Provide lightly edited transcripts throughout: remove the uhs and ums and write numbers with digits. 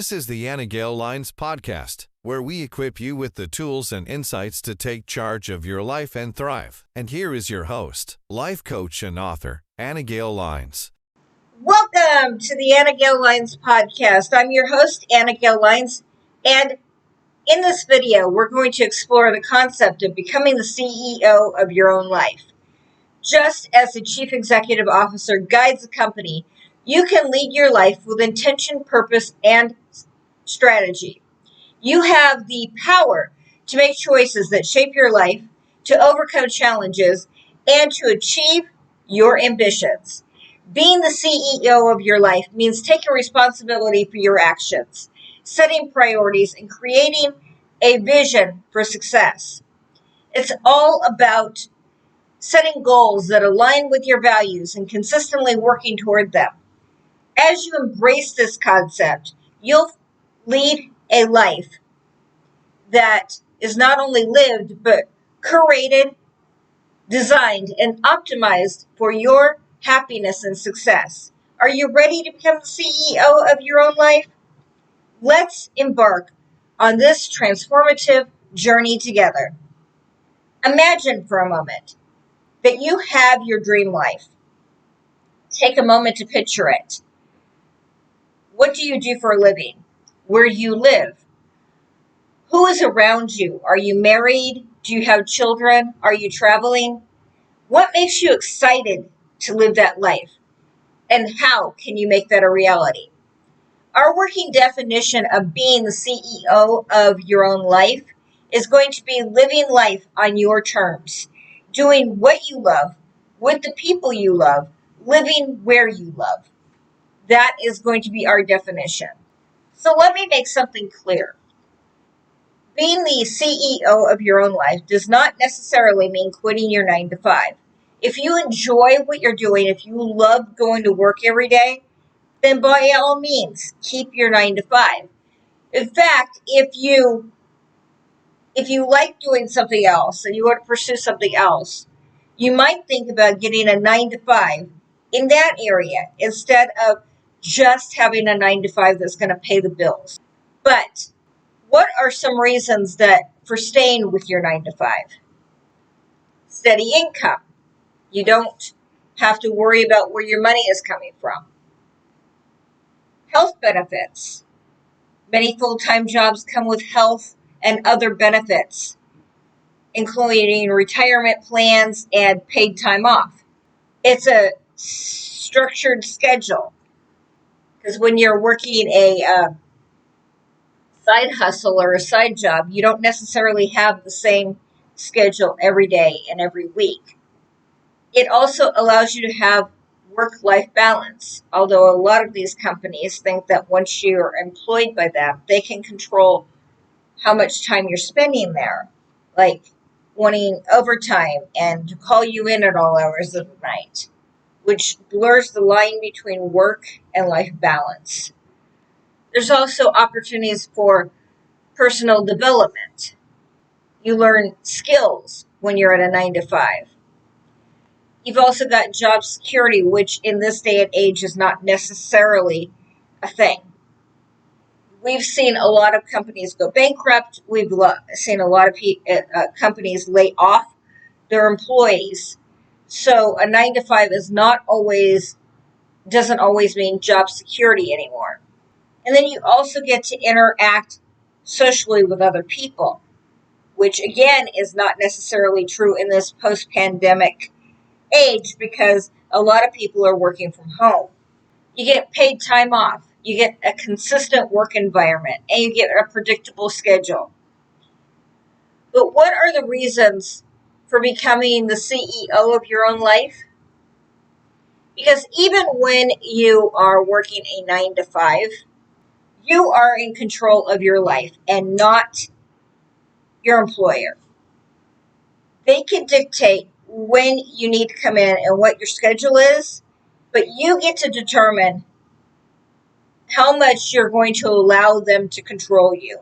This is the Anna Gale Lines podcast, where we equip you with the tools and insights to take charge of your life and thrive. And here is your host, life coach and author, Anna Gale Lines. Welcome to the Anna Gale Lines podcast. I'm your host, Anna Gale Lines, and in this video, we're going to explore the concept of becoming the CEO of your own life. Just as the Chief Executive Officer guides a company, you can lead your life with intention, purpose, and strategy. You have the power to make choices that shape your life, to overcome challenges, and to achieve your ambitions. Being the CEO of your life means taking responsibility for your actions, setting priorities, and creating a vision for success. It's all about setting goals that align with your values and consistently working toward them. As you embrace this concept, you'll lead a life that is not only lived, but curated, designed, and optimized for your happiness and success. Are you ready to become the CEO of your own life? Let's embark on this transformative journey together. Imagine for a moment that you have your dream life. Take a moment to picture it. What do you do for a living? Where do you live? Who is around you? Are you married? Do you have children? Are you traveling? What makes you excited to live that life? And how can you make that a reality? Our working definition of being the CEO of your own life is going to be living life on your terms, doing what you love, with the people you love, living where you love. That is going to be our definition. So let me make something clear. Being the CEO of your own life does not necessarily mean quitting your 9 to 5. If you enjoy what you're doing, if you love going to work every day, then by all means, keep your 9 to 5. In fact, if you like doing something else and you want to pursue something else, you might think about getting a 9 to 5 in that area instead of just having a 9 to 5 that's going to pay the bills. But what are some reasons for staying with your 9 to 5? Steady income. You don't have to worry about where your money is coming from. Health benefits. Many full-time jobs come with health and other benefits, including retirement plans and paid time off. It's a structured schedule, because when you're working a side hustle or a side job, you don't necessarily have the same schedule every day and every week. It also allows you to have work-life balance, although a lot of these companies think that once you're employed by them, they can control how much time you're spending there, like wanting overtime and to call you in at all hours of the night, which blurs the line between work and life balance. There's also opportunities for personal development. You learn skills when you're at a 9 to 5. You've also got job security, which in this day and age is not necessarily a thing. We've seen a lot of companies go bankrupt. We've seen a lot of companies lay off their employees. So a 9 to 5 doesn't always mean job security anymore. And then you also get to interact socially with other people, which again is not necessarily true in this post-pandemic age because a lot of people are working from home. You get paid time off, you get a consistent work environment, and you get a predictable schedule. But what are the reasons for becoming the CEO of your own life? Because even when you are working a 9 to 5, you are in control of your life and not your employer. They can dictate when you need to come in and what your schedule is, but you get to determine how much you're going to allow them to control you.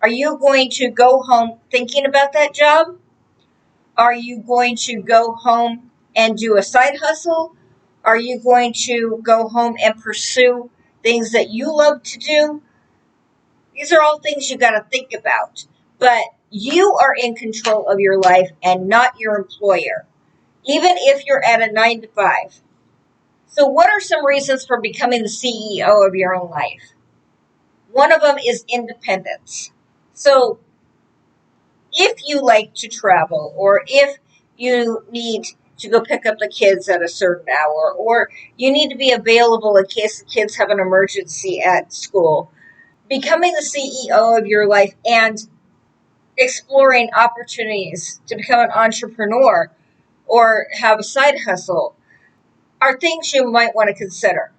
Are you going to go home thinking about that job? Are you going to go home and do a side hustle? Are you going to go home and pursue things that you love to do? These are all things you got to think about. But you are in control of your life and not your employer, even if you're at a 9 to 5. So what are some reasons for becoming the CEO of your own life? One of them is independence. So if you like to travel, or if you need to go pick up the kids at a certain hour, or you need to be available in case the kids have an emergency at school, becoming the CEO of your life and exploring opportunities to become an entrepreneur or have a side hustle are things you might want to consider.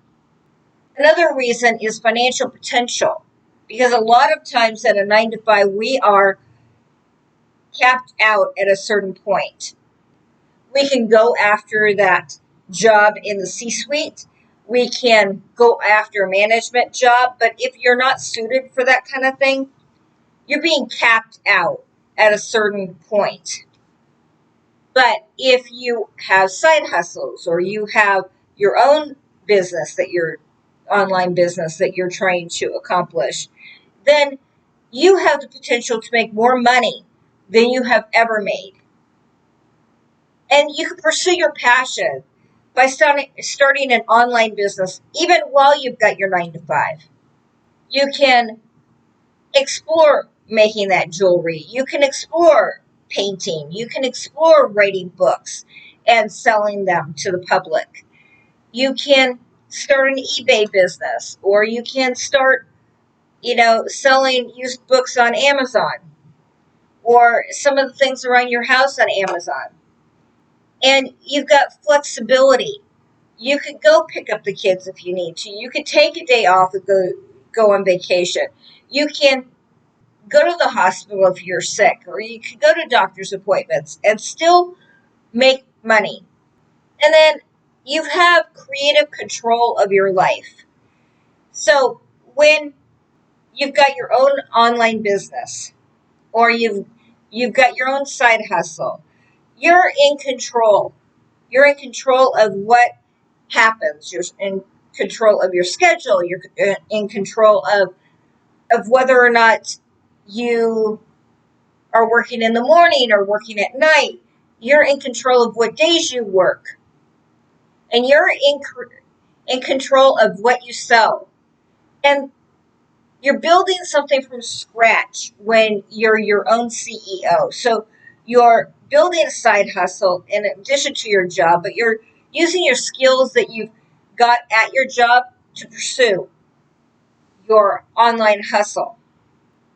Another reason is financial potential, because a lot of times at a 9 to 5, we are capped out at a certain point. We can go after that job in the C-suite. We can go after a management job, but if you're not suited for that kind of thing, you're being capped out at a certain point. But if you have side hustles, or you have your own business, that you're online business that you're trying to accomplish, then you have the potential to make more money than you have ever made. And you can pursue your passion by starting an online business even while you've got your 9 to 5. You can explore making that jewelry. You can explore painting. You can explore writing books and selling them to the public. You can start an eBay business, or you can start, selling used books on Amazon, or some of the things around your house on Amazon. And you've got flexibility. You could go pick up the kids if you need to. You could take a day off and go on vacation. You can go to the hospital if you're sick, or you could go to doctor's appointments and still make money. And then you have creative control of your life. So when you've got your own online business, or you've got your own side hustle, you're in control. You're in control of what happens. You're in control of your schedule. You're in control of whether or not you are working in the morning or working at night. You're in control of what days you work. And you're in control of what you sell. And you're building something from scratch when you're your own CEO. So you're building a side hustle in addition to your job, but you're using your skills that you've got at your job to pursue your online hustle.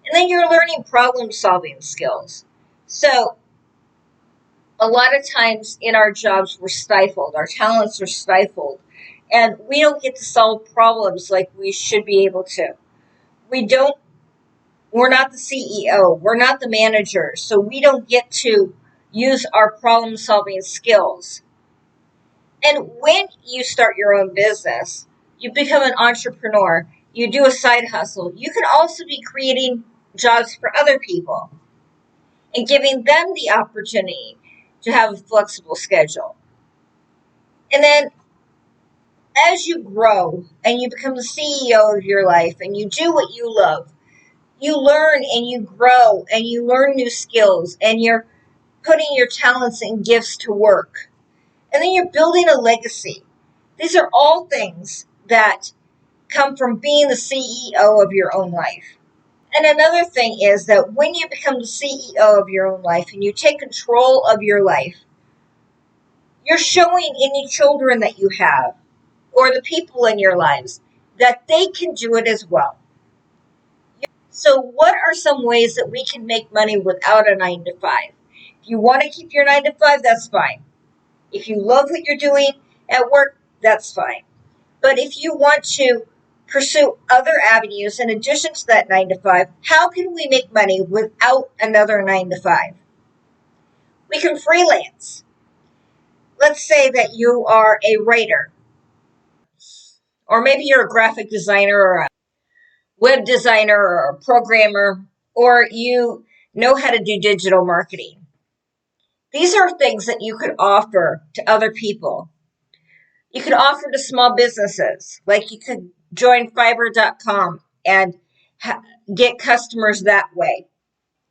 And then you're learning problem solving skills. So a lot of times in our jobs, we're stifled. Our talents are stifled. And we don't get to solve problems like we should be able to. We're not the CEO. We're not the manager. So we don't get to use our problem solving skills. And when you start your own business, you become an entrepreneur, you do a side hustle, you can also be creating jobs for other people and giving them the opportunity to have a flexible schedule. And then as you grow and you become the CEO of your life and you do what you love, you learn and you grow and you learn new skills, and you're putting your talents and gifts to work. And then you're building a legacy. These are all things that come from being the CEO of your own life. And another thing is that when you become the CEO of your own life and you take control of your life, you're showing any children that you have, or the people in your lives, that they can do it as well. So what are some ways that we can make money without a 9 to 5? If you want to keep your 9 to 5, that's fine. If you love what you're doing at work, that's fine. But if you want to pursue other avenues in addition to that 9 to 5, how can we make money without another 9 to 5? We can freelance. Let's say that you are a writer, or maybe you're a graphic designer, or a web designer, or a programmer, or you know how to do digital marketing. These are things that you could offer to other people. You could offer to small businesses, like you could join Fiverr.com and get customers that way.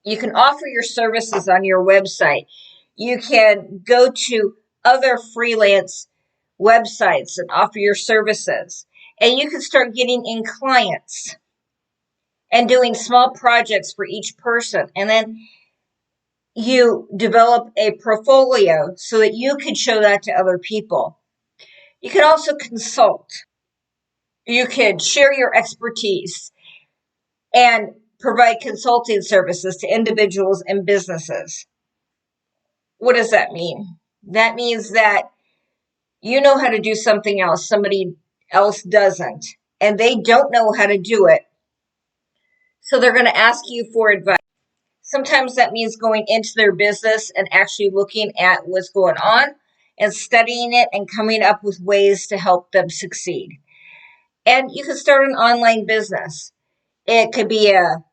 You can offer your services on your website. You can go to other freelance websites and offer your services. And you can start getting in clients and doing small projects for each person. And then you develop a portfolio so that you can show that to other people. You can also consult. You can share your expertise and provide consulting services to individuals and businesses. What does that mean? That means that you know how to do something else, somebody else doesn't, and they don't know how to do it. So they're going to ask you for advice. Sometimes that means going into their business and actually looking at what's going on and studying it and coming up with ways to help them succeed. And you can start an online business. It could be a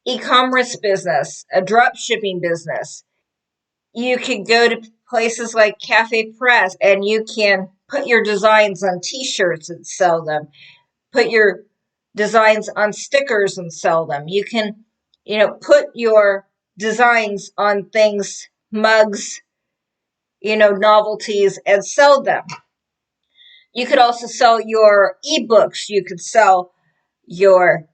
e-commerce business, a drop shipping business. You can go to places like Cafe Press and you can put your designs on t-shirts and sell them. Put your designs on stickers and sell them. You can, put your designs on things, mugs, novelties, and sell them. You could also sell your ebooks. You could sell your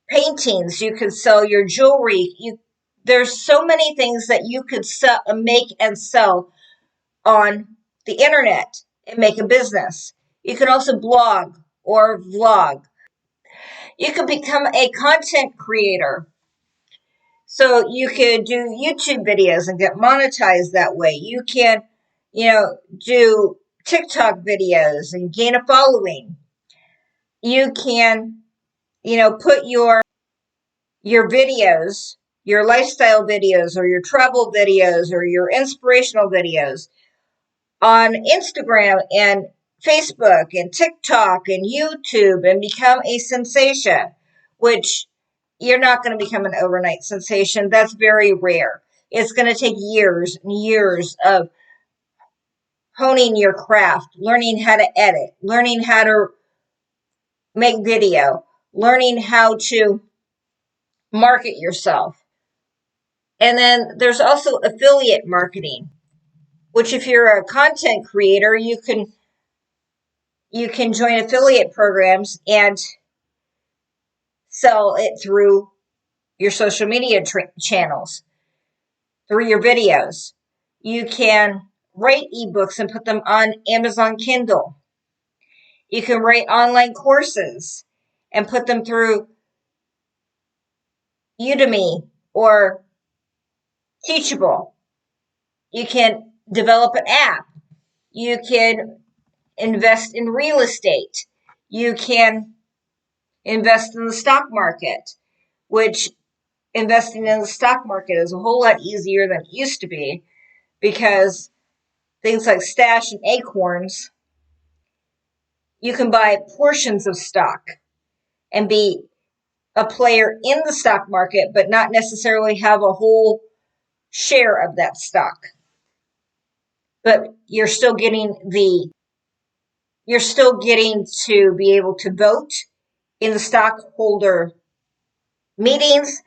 paintings. You could sell your jewelry. There's so many things that you could sell, make and sell on the internet and make a business. You can also blog or vlog. You could become a content creator. So you could do YouTube videos and get monetized that way. You can, do TikTok videos and gain a following. You can, put your videos, your lifestyle videos or your travel videos or your inspirational videos on Instagram and Facebook and TikTok and YouTube and become a sensation, which you're not going to become an overnight sensation. That's very rare. It's going to take years and years of honing your craft, learning how to edit, learning how to make video, learning how to market yourself. And then there's also affiliate marketing, which if you're a content creator, you can join affiliate programs and sell it through your social media channels, through your videos. You can write ebooks and put them on Amazon Kindle. You can write online courses and put them through Udemy or Teachable. You can develop an app. You can invest in real estate. You can invest in the stock market, which investing in the stock market is a whole lot easier than it used to be because things like Stash and Acorns, you can buy portions of stock and be a player in the stock market, but not necessarily have a whole share of that stock. But you're still getting to be able to vote in the stockholder meetings.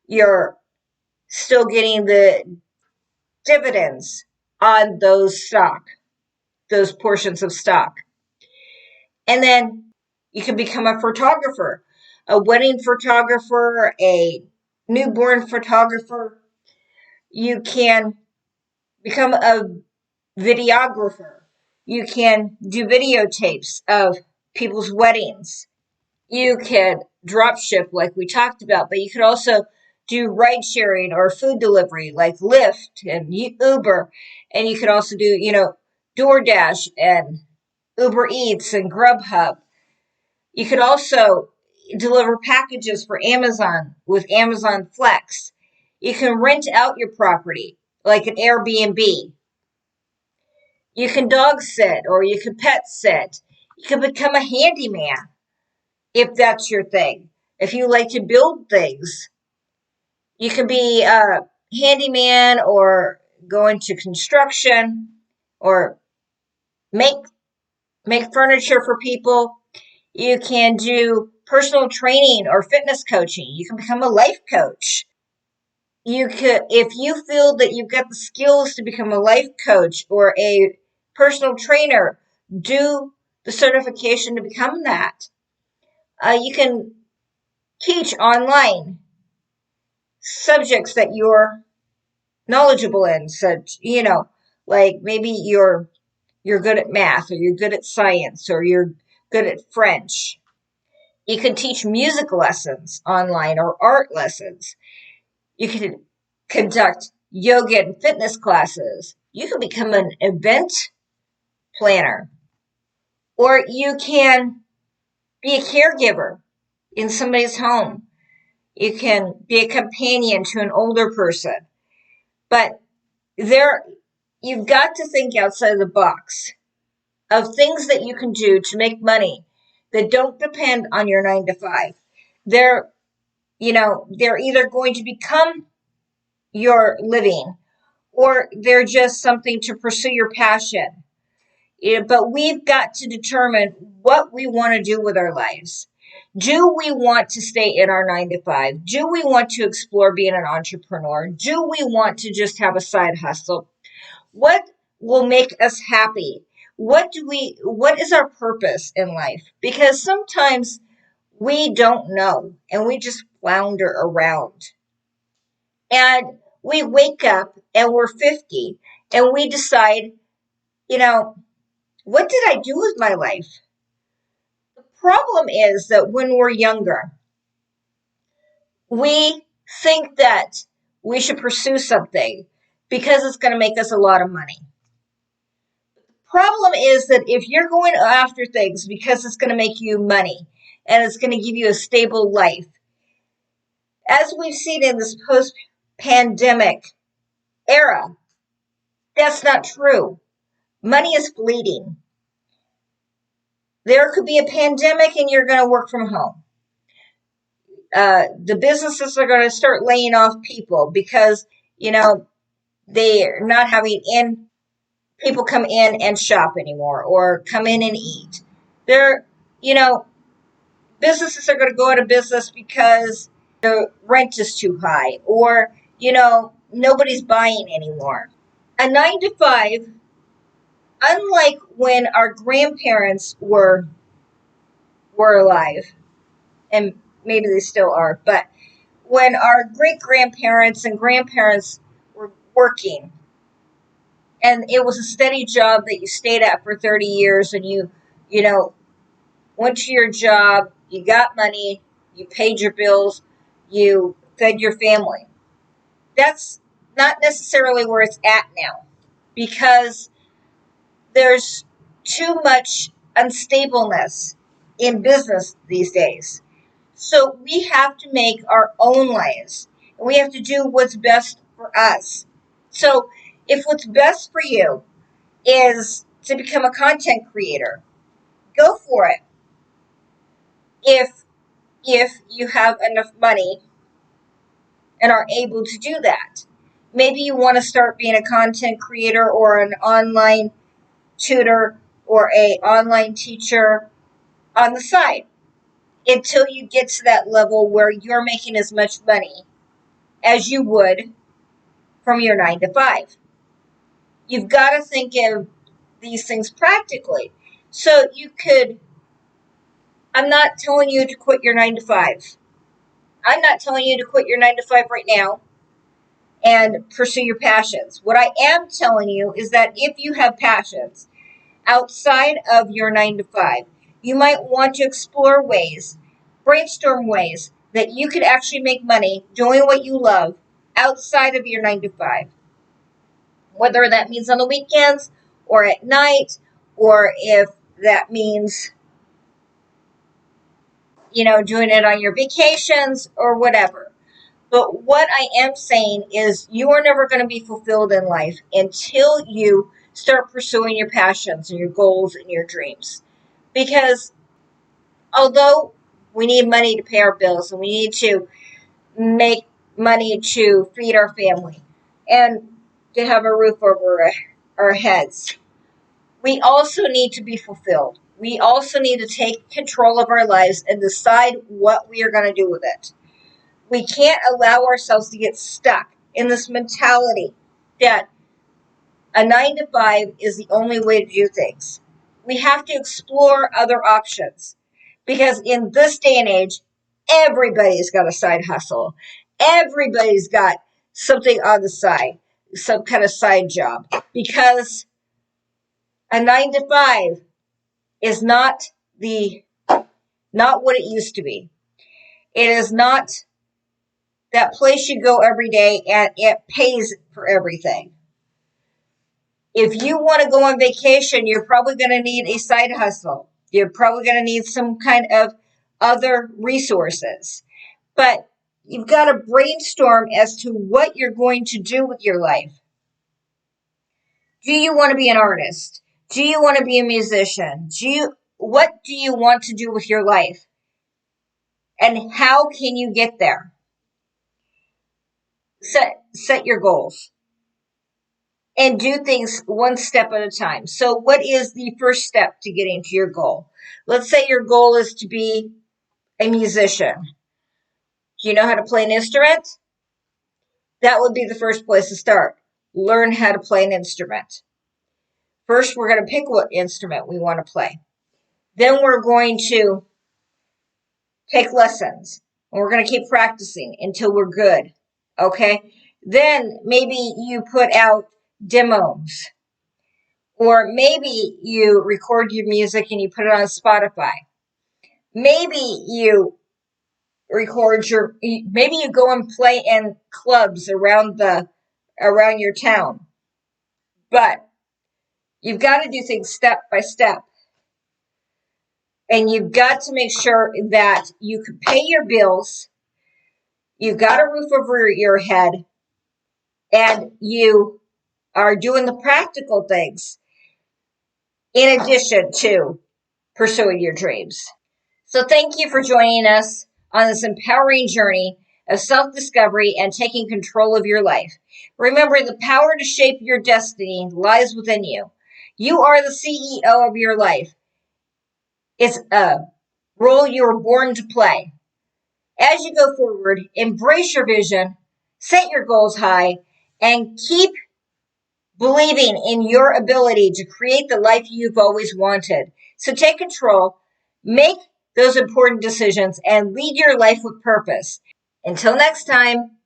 You're still getting the dividends on those portions of stock. And then you can become a photographer, a wedding photographer, a newborn photographer. You can become a videographer. You can do videotapes of people's weddings. You can drop ship like we talked about, but you could also do ride sharing or food delivery like Lyft and Uber. And you could also do, DoorDash and Uber Eats and Grubhub. You could also deliver packages for Amazon with Amazon Flex. You can rent out your property like an Airbnb. You can dog sit or you can pet sit. You can become a handyman if that's your thing. If you like to build things, you can be a handyman or go into construction or make furniture for people. You can do personal training or fitness coaching. You can become a life coach. You could, if you feel that you've got the skills to become a life coach or a personal trainer, do the certification to become that. You can teach online subjects that you're knowledgeable in, such, like maybe you're good at math, or you're good at science, or you're good at French. You can teach music lessons online or art lessons. You can conduct yoga and fitness classes. You can become an event planner, or you can be a caregiver in somebody's home. You can be a companion to an older person. But you've got to think outside the box of things that you can do to make money that don't depend on your 9 to 5. They're, they're either going to become your living, or they're just something to pursue your passion. But we've got to determine what we want to do with our lives. Do we want to stay in our 9 to 5? Do we want to explore being an entrepreneur? Do we want to just have a side hustle? What will make us happy? What is our purpose in life? Because sometimes we don't know and we just flounder around. And we wake up and we're 50 and we decide, what did I do with my life? The problem is that when we're younger, we think that we should pursue something because it's going to make us a lot of money. Problem is that if you're going after things because it's going to make you money and it's going to give you a stable life, as we've seen in this post-pandemic era, that's not true. Money is fleeting. There could be a pandemic and you're going to work from home. The businesses are going to start laying off people because, they're not having people come in and shop anymore or come in and eat. Businesses are going to go out of business because the rent is too high, or, nobody's buying anymore. A 9 to 5, unlike when our grandparents were alive, and maybe they still are, but when our great grandparents and grandparents were working, and it was a steady job that you stayed at for 30 years, and you went to your job, you got money, you paid your bills, you fed your family. That's not necessarily where it's at now, because there's too much unstableness in business these days. So we have to make our own lives, and we have to do what's best for us. So if what's best for you is to become a content creator, go for it. If you have enough money and are able to do that. Maybe you want to start being a content creator or an online tutor or a online teacher on the side until you get to that level where you're making as much money as you would from your 9 to 5. You've got to think of these things practically. So I'm not telling you to quit your 9 to 5. I'm not telling you to quit your 9 to 5 right now and pursue your passions. What I am telling you is that if you have passions outside of your 9 to 5, you might want to explore ways, brainstorm ways that you could actually make money doing what you love outside of your 9 to 5. Whether that means on the weekends or at night, or if that means, doing it on your vacations or whatever. But what I am saying is you are never going to be fulfilled in life until you start pursuing your passions and your goals and your dreams. Because although we need money to pay our bills and we need to make money to feed our family and to have a roof over our heads, we also need to be fulfilled. we also need to take control of our lives and decide what we are going to do with it. We can't allow ourselves to get stuck in this mentality that a 9 to 5 is the only way to do things. We have to explore other options because in this day and age, everybody's got a side hustle. Everybody's got something on the side, some kind of side job, because a 9 to 5 is not what it used to be. It is not that place you go every day and it pays for everything. If you want to go on vacation, you're probably going to need a side hustle. You're probably going to need some kind of other resources. But you've got to brainstorm as to what you're going to do with your life. Do you want to be an artist? Do you want to be a musician? What do you want to do with your life? And how can you get there? Set your goals. And do things one step at a time. So what is the first step to getting to your goal? Let's say your goal is to be a musician. Do you know how to play an instrument? That would be the first place to start. Learn how to play an instrument. First, we're going to pick what instrument we want to play. Then we're going to take lessons. And we're going to keep practicing until we're good. Okay? Then maybe you put out demos. Or maybe you record your music and you put it on Spotify. Maybe you maybe you go and play in clubs around your town. But you've got to do things step by step. And you've got to make sure that you can pay your bills. You've got a roof over your head. And you are doing the practical things in addition to pursuing your dreams. So thank you for joining us on this empowering journey of self-discovery and taking control of your life. Remember, the power to shape your destiny lies within you. You are the CEO of your life. It's a role you were born to play. As you go forward, embrace your vision, set your goals high, and keep believing in your ability to create the life you've always wanted. So take control, make those important decisions, and lead your life with purpose. Until next time.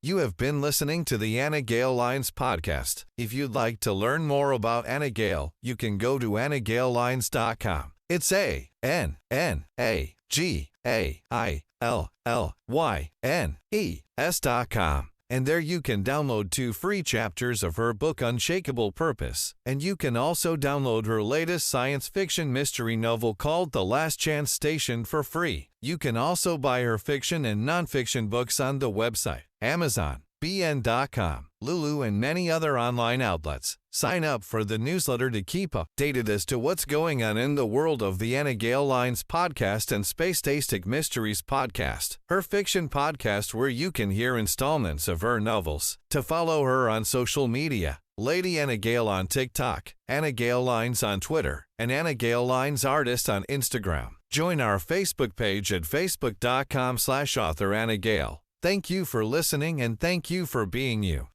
You have been listening to the Anna Gale Lines podcast. If you'd like to learn more about Anna Gale, you can go to AnnaGaleLines.com. It's AnnaGailLynes.com. And there you can download 2 free chapters of her book Unshakable Purpose. And you can also download her latest science fiction mystery novel called The Last Chance Station for free. You can also buy her fiction and nonfiction books on the website, Amazon, BN.com, Lulu, and many other online outlets. Sign up for the newsletter to keep updated as to what's going on in the world of the Anna Gale Lines podcast and Space-Tastic Mysteries podcast, her fiction podcast where you can hear installments of her novels. To follow her on social media, Lady Anna Gale on TikTok, Anna Gale Lines on Twitter, and Anna Gale Lines Artist on Instagram. Join our Facebook page at facebook.com/author Anna Gale. Thank you for listening and thank you for being you.